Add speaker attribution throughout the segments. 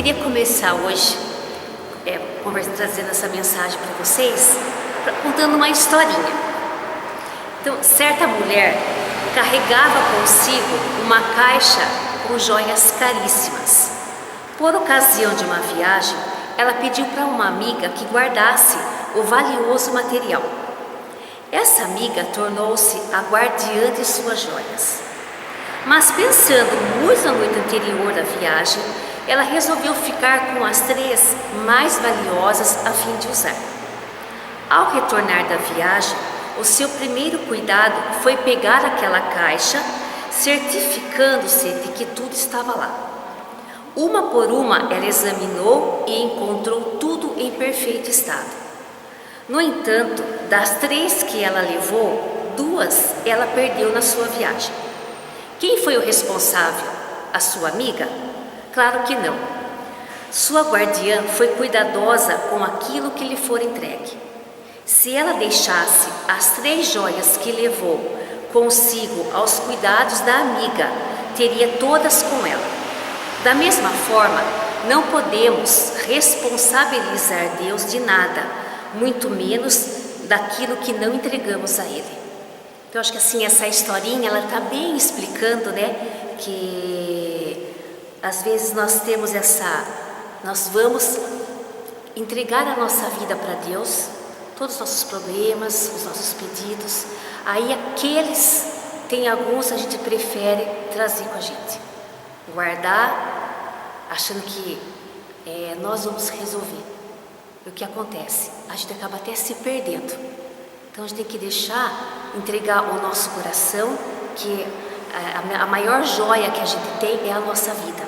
Speaker 1: queria começar hoje trazendo essa mensagem para vocês, contando uma historinha. Então, certa mulher carregava consigo uma caixa com joias caríssimas. Por ocasião de uma viagem, ela pediu para uma amiga que guardasse o valioso material. Essa amiga tornou-se a guardiã de suas joias. Mas pensando muito na noite anterior da viagem, ela resolveu ficar com as 3 mais valiosas a fim de usar. Ao retornar da viagem, o seu primeiro cuidado foi pegar aquela caixa, certificando-se de que tudo estava lá. Uma por uma, ela examinou e encontrou tudo em perfeito estado. No entanto, das 3 que ela levou, 2 ela perdeu na sua viagem. Quem foi o responsável? A sua amiga? Claro que não. Sua guardiã foi cuidadosa com aquilo que lhe for entregue. Se ela deixasse as 3 joias que levou consigo aos cuidados da amiga, teria todas com ela. Da mesma forma, não podemos responsabilizar Deus de nada, muito menos daquilo que não entregamos a Ele. Então, acho que assim, essa historinha, ela está bem explicando, que às vezes nós temos nós vamos entregar a nossa vida para Deus, todos os nossos problemas, os nossos pedidos. Aí tem alguns a gente prefere trazer com a gente, guardar, achando que nós vamos resolver. E o que acontece? A gente acaba até se perdendo. Então a gente tem que entregar o nosso coração, que a maior joia que a gente tem é a nossa vida.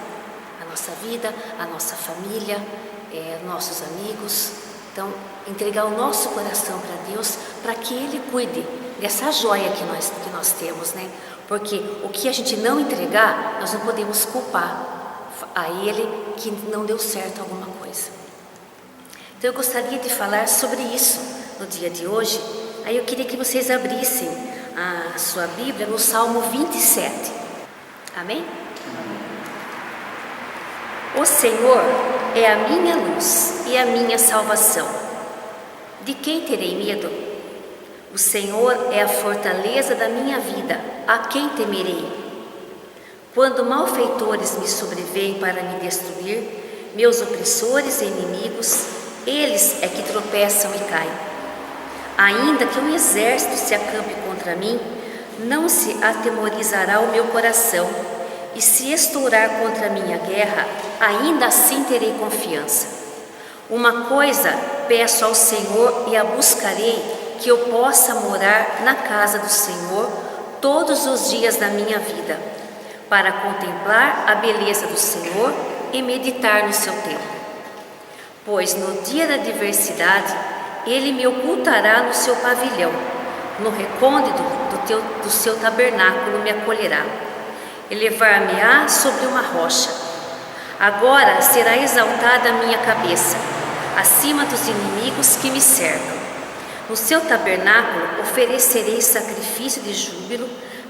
Speaker 1: A nossa vida, a nossa família, nossos amigos. Então, entregar o nosso coração para Deus, para que Ele cuide dessa joia que nós temos, Porque o que a gente não entregar, nós não podemos culpar a Ele que não deu certo alguma coisa. Então, eu gostaria de falar sobre isso no dia de hoje. Aí eu queria que vocês abrissem a sua Bíblia no Salmo 27. Amém? O Senhor é a minha luz e a minha salvação. De quem terei medo? O Senhor é a fortaleza da minha vida. A quem temerei? Quando malfeitores me sobrevêm para me destruir, meus opressores e inimigos, eles é que tropeçam e caem. Ainda que um exército se acampe contra mim, não se atemorizará o meu coração, e se estourar contra mim a guerra, ainda assim terei confiança. Uma coisa peço ao Senhor e a buscarei, que eu possa morar na casa do Senhor todos os dias da minha vida, para contemplar a beleza do Senhor e meditar no seu templo. Pois no dia da adversidade, Ele me ocultará no seu pavilhão, no recôndito do seu tabernáculo me acolherá. Elevar-me-á sobre uma rocha. Agora será exaltada a minha cabeça, acima dos inimigos que me cercam. No seu tabernáculo oferecerei sacrifício de júbilo,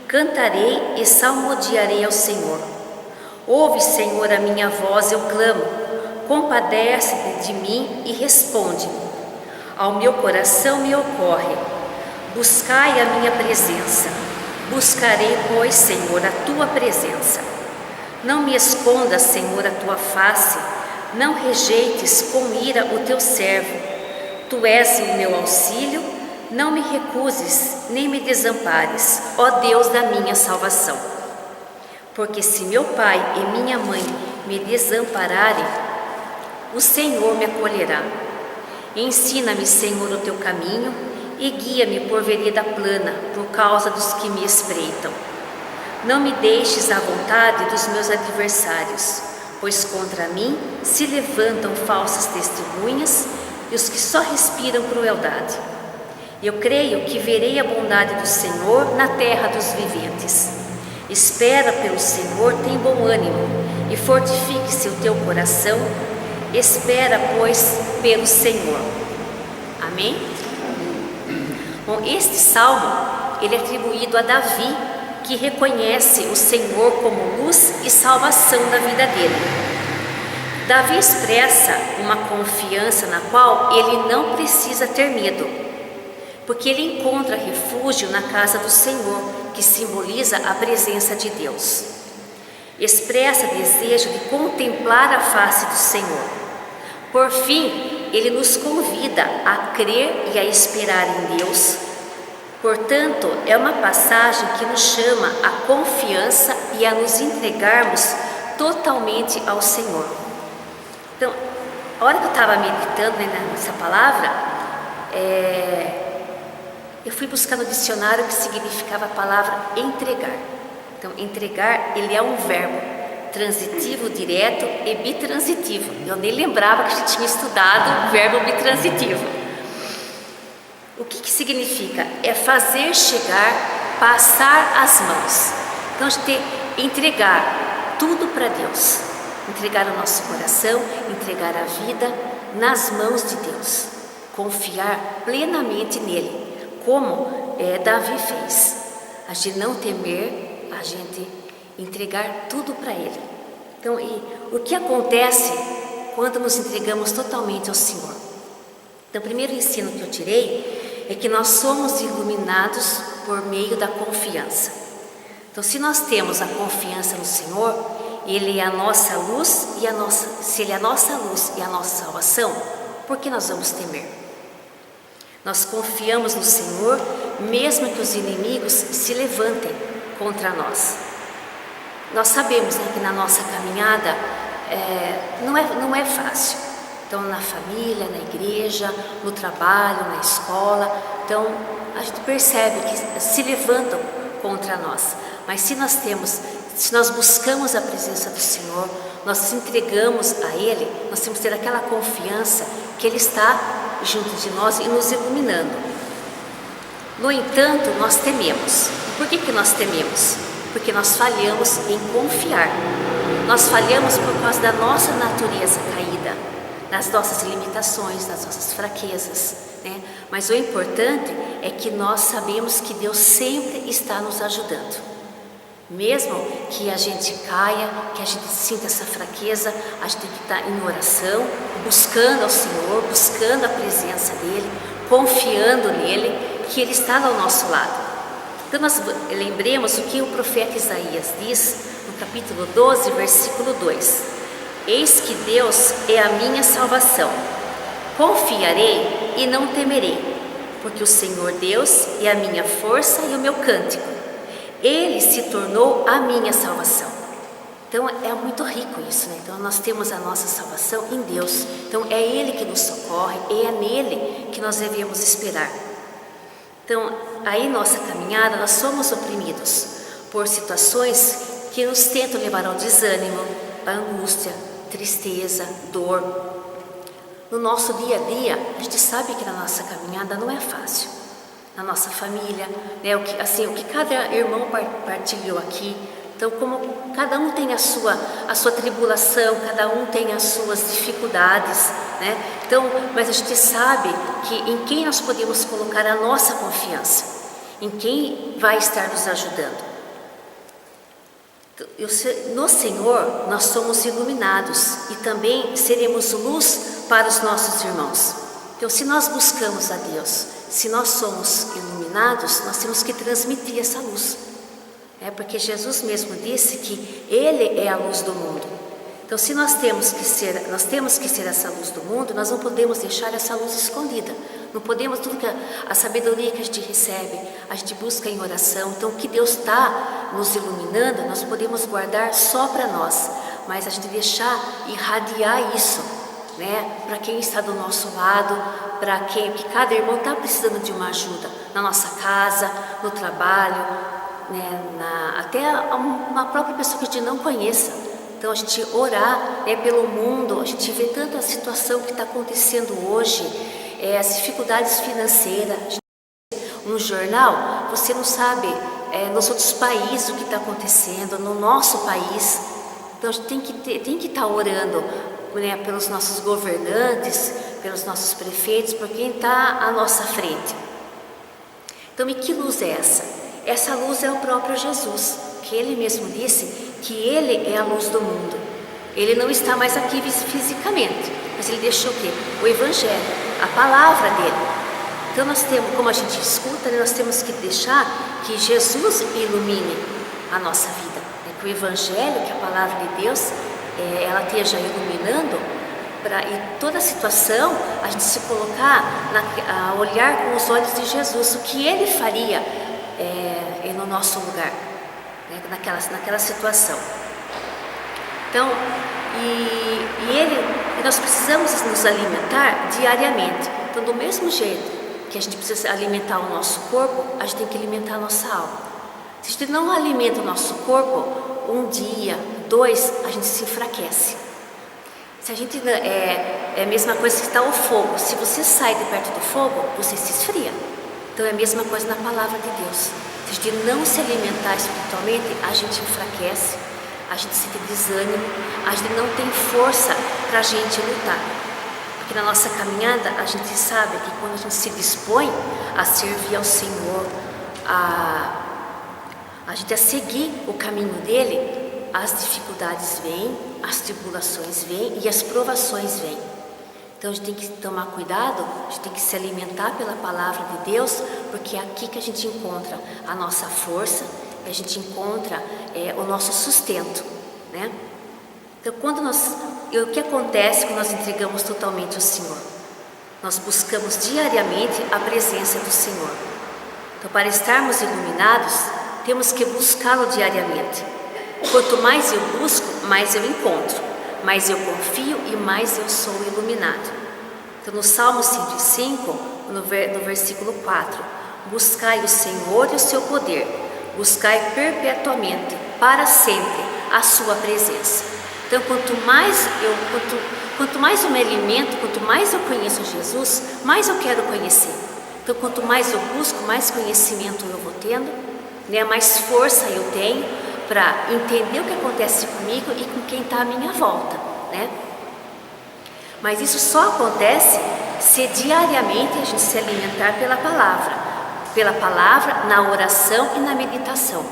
Speaker 1: cantarei e salmodiarei ao Senhor. Ouve, Senhor, a minha voz, eu clamo, compadece-te de mim e responde-me. Ao meu coração me ocorre, buscai a minha presença. Buscarei, pois, Senhor, a tua presença. Não me escondas, Senhor, a tua face, não rejeites com ira o teu servo. Tu és o meu auxílio, não me recuses, nem me desampares, ó Deus da minha salvação. Porque se meu pai e minha mãe me desampararem, o Senhor me acolherá. Ensina-me, Senhor, o teu caminho e guia-me por vereda plana, por causa dos que me espreitam. Não me deixes à vontade dos meus adversários, pois contra mim se levantam falsas testemunhas e os que só respiram crueldade. Eu creio que verei a bondade do Senhor na terra dos viventes. Espera pelo Senhor, tem bom ânimo, e fortifique-se o teu coração. Espera, pois, pelo Senhor. Amém? Bom, este salmo, ele é atribuído a Davi, que reconhece o Senhor como luz e salvação da vida dele. Davi expressa uma confiança na qual ele não precisa ter medo, porque ele encontra refúgio na casa do Senhor, que simboliza a presença de Deus. Expressa desejo de contemplar a face do Senhor. Por fim, ele nos convida a crer e a esperar em Deus. Portanto, é uma passagem que nos chama à confiança e a nos entregarmos totalmente ao Senhor. Então, a hora que eu estava meditando nessa palavra, eu fui buscar no dicionário o que significava a palavra entregar. Então, entregar, ele é um verbo transitivo, direto e bitransitivo. Eu nem lembrava que a gente tinha estudado o verbo bitransitivo. O que significa? É fazer chegar, passar as mãos. Então, a gente entregar tudo para Deus. Entregar o nosso coração, entregar a vida nas mãos de Deus. Confiar plenamente nele, como Davi fez. A gente não temer, a gente entregar tudo para ele. Então, o que acontece quando nos entregamos totalmente ao Senhor? Então, o primeiro ensino que eu tirei é que nós somos iluminados por meio da confiança. Então, se nós temos a confiança no Senhor, Ele é a nossa luz se Ele é a nossa luz e a nossa salvação, por que nós vamos temer? Nós confiamos no Senhor, mesmo que os inimigos se levantem contra nós. Nós sabemos, né, que na nossa caminhada não é fácil. Então, na família, na igreja, no trabalho, na escola, então a gente percebe que se levantam contra nós. Mas se nós buscamos a presença do Senhor, nós nos entregamos a Ele, nós temos que ter aquela confiança que Ele está junto de nós e nos iluminando. No entanto, nós tememos. Por que nós tememos? Porque nós falhamos em confiar. Nós falhamos por causa da nossa natureza caída, das nossas limitações, das nossas fraquezas, né? Mas o importante é que nós sabemos que Deus sempre está nos ajudando. Mesmo que a gente caia, que a gente sinta essa fraqueza, a gente tem que estar em oração, buscando ao Senhor, buscando a presença dEle, confiando nele, que Ele está ao nosso lado. Então nós lembremos o que o profeta Isaías diz no capítulo 12, versículo 2. Eis que Deus é a minha salvação. Confiarei e não temerei, porque o Senhor Deus é a minha força e o meu cântico. Ele se tornou a minha salvação. Então é muito rico isso, né? Então nós temos a nossa salvação em Deus. Então é Ele que nos socorre, e é nele que nós devemos esperar. Então aí nossa caminhada, nós somos oprimidos por situações que nos tentam levar ao desânimo, à angústia, tristeza, dor. No nosso dia a dia, a gente sabe que na nossa caminhada não é fácil. Na nossa família, né? O que cada irmão partilhou aqui. Então, como cada um tem a sua tribulação, cada um tem as suas dificuldades, né? Então, mas a gente sabe que em quem nós podemos colocar a nossa confiança, em quem vai estar nos ajudando. No Senhor nós somos iluminados e também seremos luz para os nossos irmãos. Então, se nós buscamos a Deus, se nós somos iluminados, nós temos que transmitir essa luz. Porque Jesus mesmo disse que Ele é a luz do mundo. Então, se nós temos que ser essa luz do mundo, nós não podemos deixar essa luz escondida. Não podemos, tudo que a sabedoria que a gente recebe, a gente busca em oração. Então, o que Deus está nos iluminando, nós podemos guardar só para nós, mas a gente deixar irradiar isso, né, para quem está do nosso lado, para quem, que cada irmão está precisando de uma ajuda, na nossa casa, no trabalho, né, até uma própria pessoa que a gente não conheça. Então a gente orar, né, pelo mundo, a gente vê tanta situação que está acontecendo hoje, as dificuldades financeiras. No jornal, você não sabe nos outros países o que está acontecendo, no nosso país. Então a gente tem que estar orando, né, pelos nossos governantes, pelos nossos prefeitos, por quem está à nossa frente. Então, e que luz é essa? Essa luz é o próprio Jesus, que Ele mesmo disse que Ele é a luz do mundo. Ele não está mais aqui fisicamente, mas ele deixou o quê? O Evangelho, a palavra dele. Então nós temos, como a gente escuta, nós temos que deixar que Jesus ilumine a nossa vida, que o Evangelho, que a palavra de Deus, ela esteja iluminando, para em toda situação a gente se colocar, a olhar com os olhos de Jesus, o que Ele faria no nosso lugar, naquela situação. Então, nós precisamos nos alimentar diariamente. Então, do mesmo jeito que a gente precisa alimentar o nosso corpo, a gente tem que alimentar a nossa alma. Se a gente não alimenta o nosso corpo, um dia, 2, a gente se enfraquece. Se a gente é a mesma coisa que está o fogo. Se você sai de perto do fogo, você se esfria. Então é a mesma coisa na palavra de Deus. Se a gente não se alimentar espiritualmente, a gente enfraquece, a gente sente desânimo, a gente não tem força para a gente lutar. Porque na nossa caminhada a gente sabe que quando a gente se dispõe a servir ao Senhor, a gente a seguir o caminho dele, as dificuldades vêm, as tribulações vêm e as provações vêm. Então a gente tem que tomar cuidado, a gente tem que se alimentar pela palavra de Deus, porque é aqui que a gente encontra a nossa força, a gente encontra o nosso sustento, né? Então o que acontece quando nós entregamos totalmente ao Senhor? Nós buscamos diariamente a presença do Senhor. Então, para estarmos iluminados, temos que buscá-lo diariamente. Quanto mais eu busco, mais eu encontro, mais eu confio e mais eu sou iluminado. Então, no Salmo 105, no versículo 4, buscai o Senhor e o seu poder, buscai perpetuamente, para sempre, a sua presença. Então, quanto mais eu me alimento, quanto mais eu conheço Jesus, mais eu quero conhecer. Então, quanto mais eu busco, mais conhecimento eu vou tendo, né? Mais força eu tenho para entender o que acontece comigo e com quem está à minha volta, né? Mas isso só acontece se diariamente a gente se alimentar pela palavra, na oração e na meditação.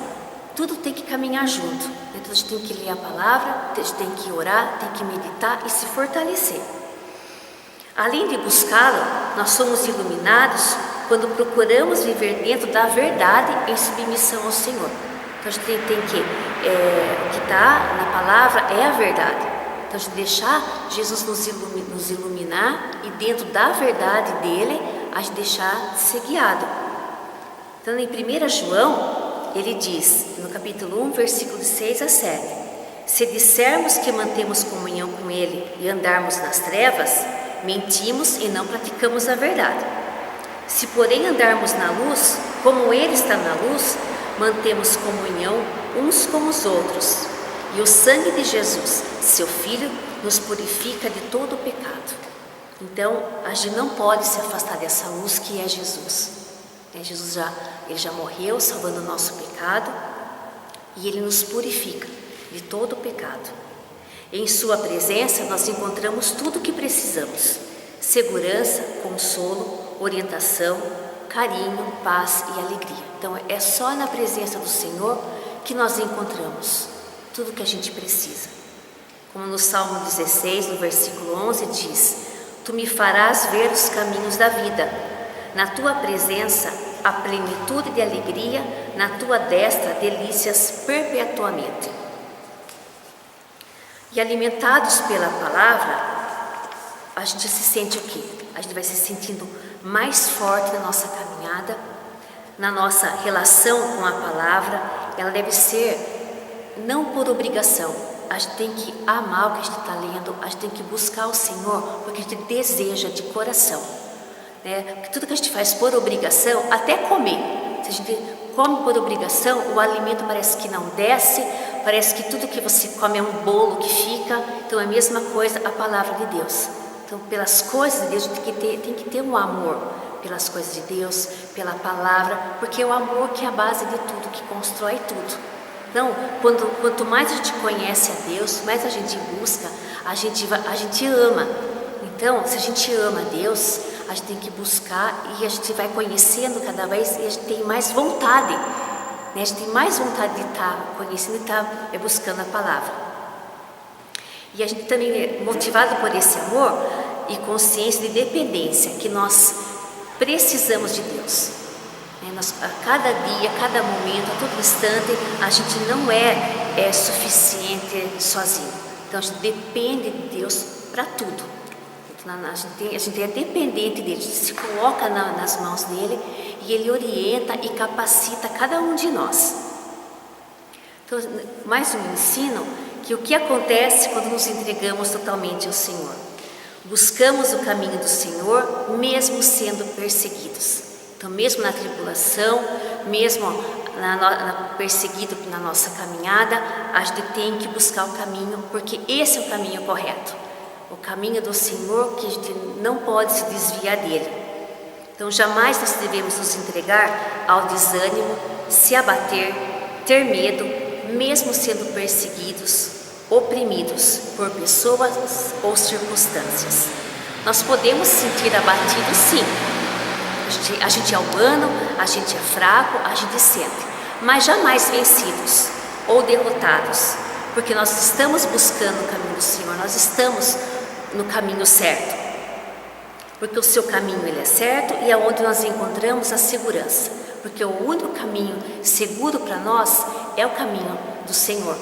Speaker 1: Tudo tem que caminhar junto. Então a gente tem que ler a palavra, a gente tem que orar, tem que meditar e se fortalecer. Além de buscá-lo, nós somos iluminados quando procuramos viver dentro da verdade em submissão ao Senhor. Então a gente tem que, o que está na palavra é a verdade. Então a gente deixar Jesus nos iluminar e dentro da verdade dele, a gente deixar de ser guiado. Então em 1 João, ele diz, no capítulo 1, versículo 6 a 7, se dissermos que mantemos comunhão com ele e andarmos nas trevas, mentimos e não praticamos a verdade. Se porém andarmos na luz, como ele está na luz, mantemos comunhão uns com os outros. E o sangue de Jesus, seu Filho, nos purifica de todo o pecado. Então, a gente não pode se afastar dessa luz que é Jesus. Jesus ele já morreu, salvando o nosso pecado, e ele nos purifica de todo o pecado. Em sua presença, nós encontramos tudo o que precisamos: segurança, consolo, orientação, carinho, paz e alegria. Então é só na presença do Senhor que nós encontramos tudo que a gente precisa. Como no Salmo 16, no versículo 11 diz: tu me farás ver os caminhos da vida, na tua presença a plenitude de alegria, na tua destra delícias perpetuamente. E alimentados pela palavra, a gente se sente o quê? A gente vai se sentindo mais forte na nossa caminhada, na nossa relação com a palavra. Ela deve ser não por obrigação. A gente tem que amar o que a gente está lendo, a gente tem que buscar o Senhor, porque a gente deseja de coração. Porque tudo que a gente faz por obrigação, até comer, se a gente come por obrigação, o alimento parece que não desce, parece que tudo que você come é um bolo que fica. Então é a mesma coisa a palavra de Deus. Então, pelas coisas de Deus, a gente tem que ter um amor pelas coisas de Deus, pela palavra, porque é o amor que é a base de tudo, que constrói tudo. Então, quanto mais a gente conhece a Deus, mais a gente busca, a gente ama. Então, se a gente ama a Deus, a gente tem que buscar e a gente vai conhecendo cada vez e a gente tem mais vontade, né? A gente tem mais vontade de estar conhecendo e estar buscando a palavra. E a gente também é motivado por esse amor e consciência de dependência, que nós precisamos de Deus. A cada dia, a cada momento, a todo instante, a gente não é suficiente sozinho. Então a gente depende de Deus para tudo. Então, a gente é dependente dele, a gente se coloca nas mãos dele e ele orienta e capacita cada um de nós. Então, mais um ensino que o que acontece quando nos entregamos totalmente ao Senhor? Buscamos o caminho do Senhor, mesmo sendo perseguidos. Então, mesmo na tribulação, mesmo perseguido na nossa caminhada, a gente tem que buscar o caminho, porque esse é o caminho correto. O caminho do Senhor, que a gente não pode se desviar dele. Então, jamais nós devemos nos entregar ao desânimo, se abater, ter medo, mesmo sendo perseguidos, oprimidos por pessoas ou circunstâncias. Nós podemos se sentir abatidos, sim. A gente é humano, a gente é fraco, a gente sente, mas jamais vencidos ou derrotados, porque nós estamos buscando o caminho do Senhor, nós estamos no caminho certo, porque o seu caminho ele é certo e é onde nós encontramos a segurança, porque o único caminho seguro para nós é o caminho do Senhor.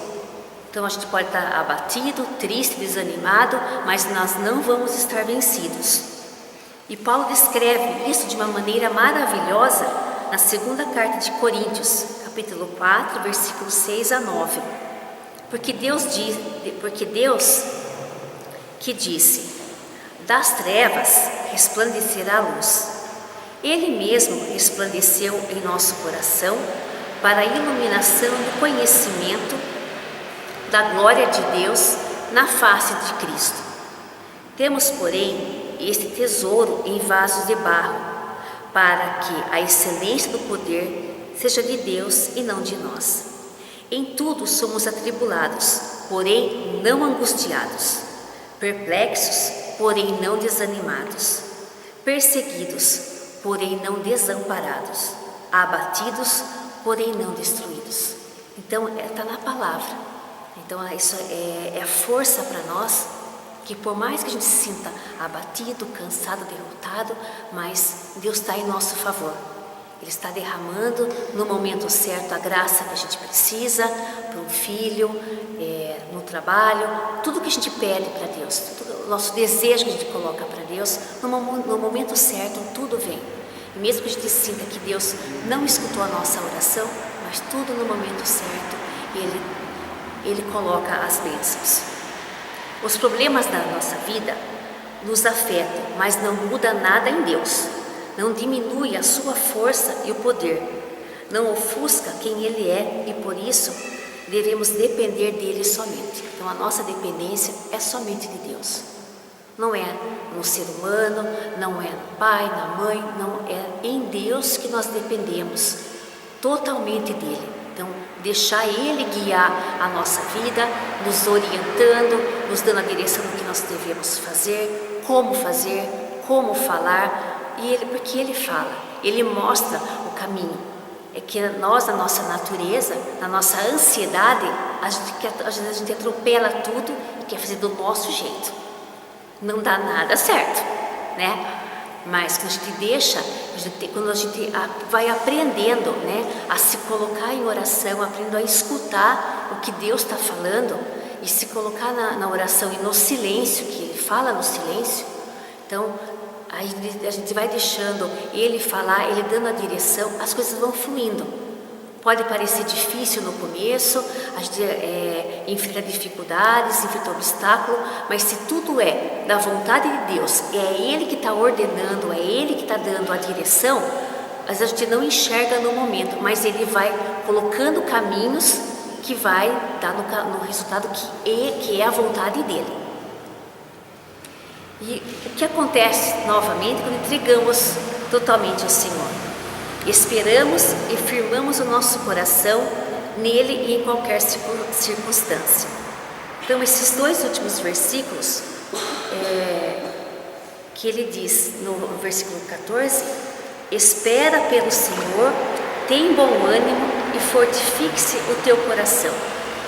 Speaker 1: Então a gente pode estar abatido, triste, desanimado, mas nós não vamos estar vencidos. E Paulo descreve isso de uma maneira maravilhosa na segunda carta de Coríntios, capítulo 4, versículos 6 a 9. Porque Deus que disse: das trevas resplandecerá a luz. Ele mesmo resplandeceu em nosso coração para a iluminação do conhecimento da glória de Deus na face de Cristo. Temos, porém, este tesouro em vasos de barro, para que a excelência do poder seja de Deus e não de nós. Em tudo somos atribulados, porém não angustiados, perplexos, porém não desanimados, perseguidos, porém não desamparados, abatidos, porém não destruídos. Então, está na palavra. Então, isso é força para nós, que por mais que a gente se sinta abatido, cansado, derrotado, mas Deus está em nosso favor. Ele está derramando no momento certo a graça que a gente precisa, para um filho, no trabalho, tudo que a gente pede para Deus, o nosso desejo que a gente coloca para Deus, no momento certo tudo vem. E mesmo que a gente sinta que Deus não escutou a nossa oração, mas tudo no momento certo, Ele coloca as bênçãos. Os problemas da nossa vida nos afetam, mas não muda nada em Deus. Não diminui a sua força e o poder. Não ofusca quem Ele é e por isso devemos depender dEle somente. Então a nossa dependência é somente de Deus. Não é no ser humano, não é no pai, na mãe, não é em Deus que nós dependemos totalmente dEle. Então, deixar Ele guiar a nossa vida, nos orientando, nos dando a direção do que nós devemos fazer, como falar, porque Ele fala, Ele mostra o caminho. É que nós, na nossa natureza, na nossa ansiedade, às vezes a gente atropela tudo e quer fazer do nosso jeito. Não dá nada certo, né? Mas quando a gente deixa, quando a gente vai aprendendo, né, a se colocar em oração, aprendendo a escutar o que Deus está falando e se colocar na oração e no silêncio, que Ele fala no silêncio, então aí a gente vai deixando Ele falar, Ele dando a direção, as coisas vão fluindo. Pode parecer difícil no começo, a gente enfrenta dificuldades, enfrenta obstáculos, mas se tudo é da vontade de Deus, é Ele que está ordenando, é Ele que está dando a direção, às vezes a gente não enxerga no momento, mas Ele vai colocando caminhos que vai dar no resultado que é a vontade dEle. E o que acontece novamente quando entregamos totalmente ao Senhor? Esperamos e firmamos o nosso coração nele e em qualquer circunstância. Então, esses dois últimos versículos, que ele diz no versículo 14: espera pelo Senhor, tem bom ânimo e fortifique-se o teu coração.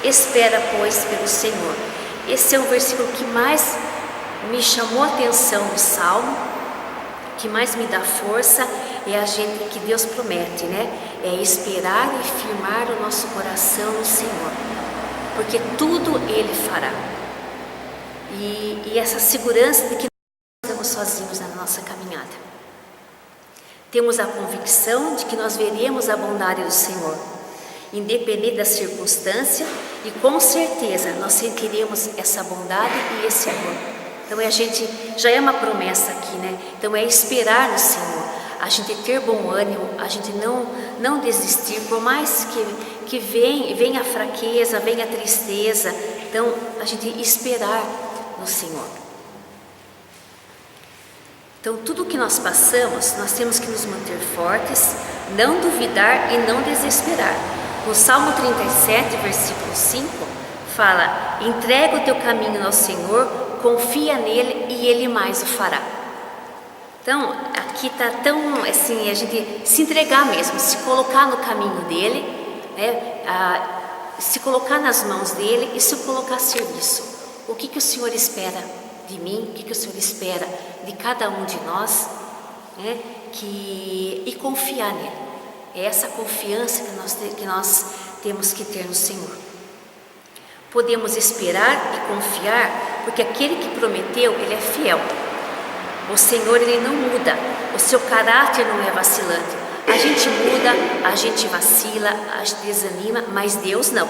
Speaker 1: Espera, pois, pelo Senhor. esse é um versículo que mais me chamou a atenção no Salmo, que mais me dá força, é a gente que Deus promete, né? É esperar e firmar o nosso coração no Senhor, porque tudo Ele fará. E essa segurança de que não estamos sozinhos na nossa caminhada. Temos a convicção de que nós veremos a bondade do Senhor, independente da circunstância, e com certeza nós sentiremos essa bondade e esse amor. Então já é uma promessa aqui, né? Então é esperar no Senhor, a gente ter bom ânimo, a gente não desistir, por mais que venha a fraqueza, venha a tristeza, então a gente esperar no Senhor. Então tudo que nós passamos, nós temos que nos manter fortes, não duvidar e não desesperar. No Salmo 37, versículo 5, fala: entrega o teu caminho ao Senhor, confia nele e ele mais o fará. Então aqui está tão assim, a gente se entregar mesmo, se colocar no caminho dele, né? Se colocar nas mãos dele e se colocar a serviço. O que o Senhor espera de mim, o que o Senhor espera de cada um de nós, né? E confiar nele. É essa confiança que nós temos que ter no Senhor. Podemos esperar e confiar, porque aquele que prometeu, Ele é fiel. O Senhor, Ele não muda, o seu caráter não é vacilante. A gente muda, a gente vacila, a gente desanima, mas Deus não.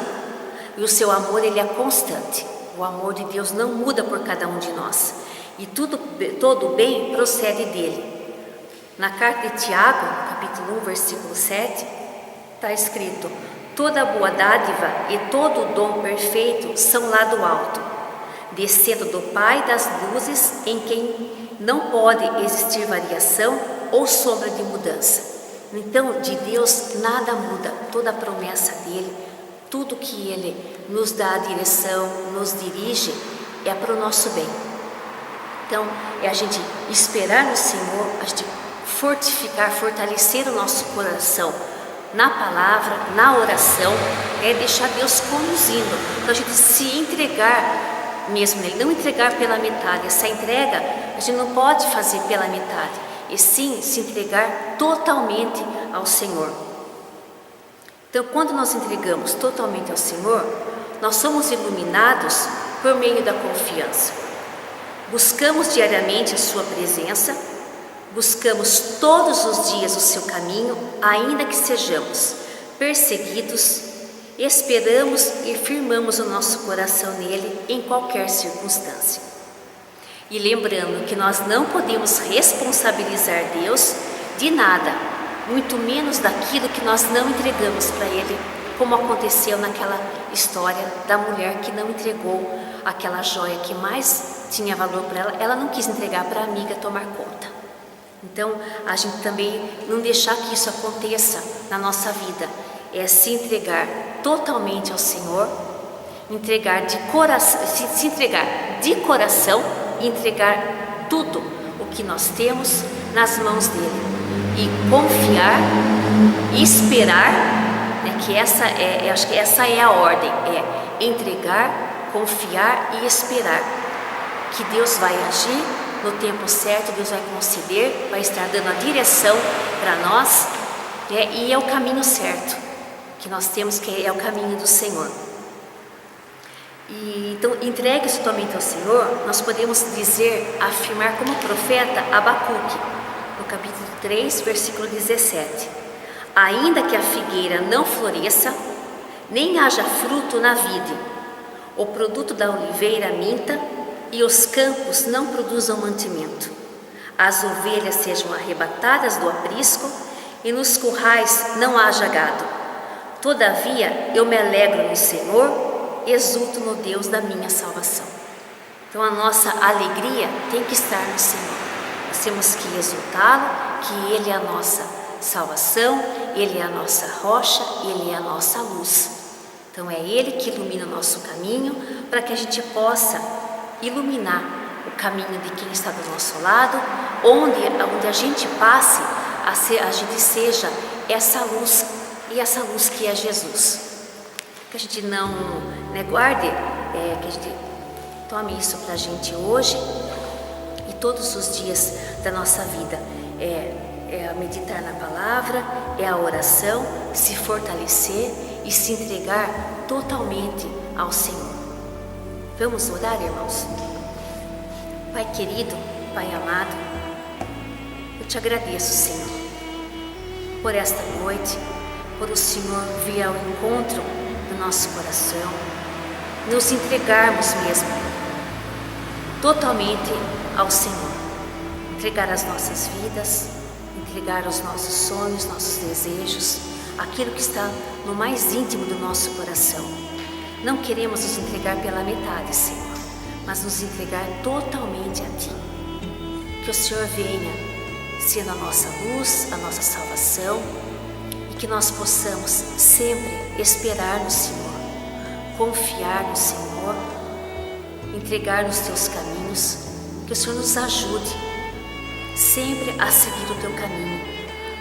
Speaker 1: E o seu amor, Ele é constante. O amor de Deus não muda por cada um de nós. E todo bem procede dele. Na carta de Tiago, capítulo 1, versículo 7, está escrito: toda boa dádiva e todo dom perfeito são lá do alto, descendo do Pai das luzes, em quem não pode existir variação ou sombra de mudança. Então, de Deus nada muda, toda a promessa dele, tudo que Ele nos dá a direção, nos dirige, é para o nosso bem. Então, é a gente esperar no Senhor, a gente fortificar, fortalecer o nosso coração na palavra, na oração, é deixar Deus conduzindo. Então, a gente se entregar mesmo nele, não entregar pela metade. Essa entrega a gente não pode fazer pela metade, e sim se entregar totalmente ao Senhor. Então, quando nós entregamos totalmente ao Senhor, nós somos iluminados por meio da confiança. Buscamos diariamente a sua presença, buscamos todos os dias o seu caminho, ainda que sejamos perseguidos, esperamos e firmamos o nosso coração nele em qualquer circunstância. E lembrando que nós não podemos responsabilizar Deus de nada, muito menos daquilo que nós não entregamos para Ele, como aconteceu naquela história da mulher que não entregou aquela joia que mais tinha valor para ela, ela não quis entregar para a amiga tomar conta. Então, a gente também não deixar que isso aconteça na nossa vida, é se entregar totalmente ao Senhor, entregar de coração, se entregar de coração e entregar tudo o que nós temos nas mãos dele. E confiar, esperar, né, que acho que essa é a ordem, é entregar, confiar e esperar, que Deus vai agir no tempo certo, Deus vai conceder, vai estar dando a direção para nós, né, e é o caminho certo que nós temos, que é o caminho do Senhor. E, então, entregue-se totalmente ao Senhor, nós podemos dizer, afirmar como profeta Abacuque, no capítulo 3, versículo 17: ainda que a figueira não floresça, nem haja fruto na vide, o produto da oliveira minta, e os campos não produzam mantimento, as ovelhas sejam arrebatadas do aprisco, e nos currais não haja gado, todavia eu me alegro no Senhor, exulto no Deus da minha salvação. Então a nossa alegria tem que estar no Senhor. Nós temos que exultá-lo, que Ele é a nossa salvação, Ele é a nossa rocha, Ele é a nossa luz. Então é Ele que ilumina o nosso caminho, para que a gente possa iluminar o caminho de quem está do nosso lado, onde a gente passe, a gente seja essa luz, e essa luz que é Jesus. Que a gente não guarde, que a gente Tome isso para a gente hoje e todos os dias da nossa vida. É meditar na palavra, é a oração, se fortalecer e se entregar totalmente ao Senhor. Vamos orar, irmãos? Pai querido, Pai amado, eu te agradeço, Senhor, por esta noite, por o Senhor vir ao encontro do nosso coração, nos entregarmos mesmo totalmente ao Senhor, entregar as nossas vidas, entregar os nossos sonhos, nossos desejos, aquilo que está no mais íntimo do nosso coração. Não queremos nos entregar pela metade, Senhor, mas nos entregar totalmente a Ti. Que o Senhor venha sendo a nossa luz, a nossa salvação, e que nós possamos sempre esperar no Senhor, confiar no Senhor, entregar nos Teus caminhos. Que o Senhor nos ajude sempre a seguir o Teu caminho.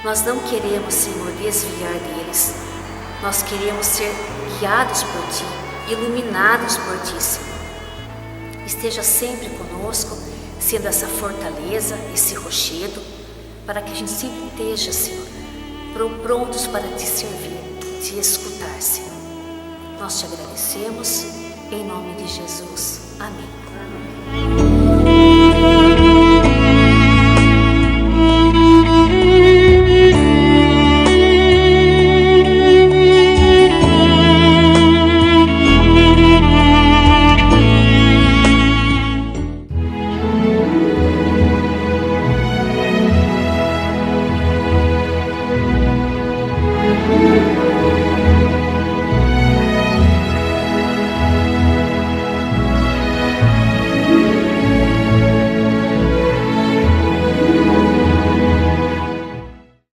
Speaker 1: Nós não queremos, Senhor, desviar deles. Nós queremos ser guiados por Ti, iluminados por Ti, Senhor. Esteja sempre conosco, sendo essa fortaleza, esse rochedo, para que a gente sempre esteja, Senhor, prontos para Te servir, Te escutar, Senhor. Nós Te agradecemos, em nome de Jesus. Amém.